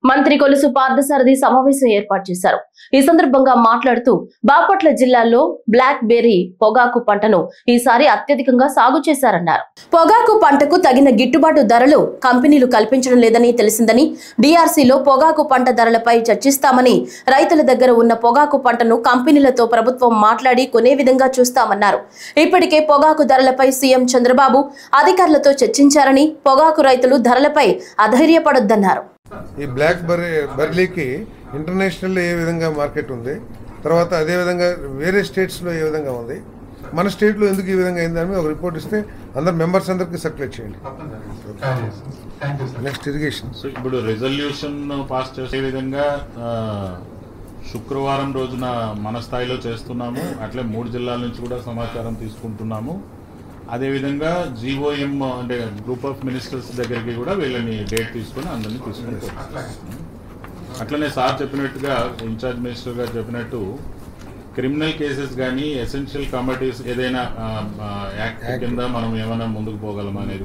మంత్రి కొలుసు పార్థసారథి సమావేశం ఏర్పాటు చేశారు. ఈ సందర్భంగా మాట్లాడుతూ బాపట్ల జిల్లాలో బ్లాక్ బెర్రీ పొగాకు పంటను ఈసారి అత్యధికంగా సాగు చేశారన్నారు. పొగాకు పంటకు తగిన గిట్టుబాటు ధరలు కంపెనీలు కల్పించడం లేదని తెలిసిందని, డిఆర్సీలో పొగాకు పంట ధరలపై చర్చిస్తామని, రైతుల దగ్గర ఉన్న పొగాకు పంటను కంపెనీలతో ప్రభుత్వం మాట్లాడి కొనే విధంగా చూస్తామన్నారు. ఇప్పటికే పొగాకు ధరలపై సీఎం చంద్రబాబు అధికారులతో చర్చించారని, పొగాకు రైతులు ధరలపై అధైర్యపడొద్దన్నారు. ఈ బ్లాక్ బెర్రీకి ఇంటర్నేషనల్లో ఏ విధంగా మార్కెట్ ఉంది, తర్వాత అదేవిధంగా వేరే స్టేట్స్లో ఏ విధంగా ఉంది, మన స్టేట్లో ఎందుకు ఈ విధంగా అయిందని ఒక రిపోర్ట్ ఇస్తే అందరు మెంబర్స్ అందరికీ సర్క్యులేట్ చేయండి. Next irrigation. ఇప్పుడు రెజల్యూషన్ పాస్ చేసే విధంగా శుక్రవారం రోజున మన స్థాయిలో చేస్తున్నాము. అట్లే 3 జిల్లాల నుంచి కూడా సమాచారం తీసుకుంటున్నాము. అదేవిధంగా జీఓఎం అంటే గ్రూప్ ఆఫ్ మినిస్టర్స్ దగ్గరికి కూడా వీళ్ళని డేట్ తీసుకొని అందరినీ తీసుకొని అట్లనే సార్ చెప్పినట్టుగా ఇన్ఛార్జ్ మినిస్టర్ గారు చెప్పినట్టు క్రిమినల్ కేసెస్ కానీ ఎసెన్షియల్ కమోడిటీస్ ఏదైనా యాక్ట్ కింద మనం ఏమైనా ముందుకు పోగలమా అనేది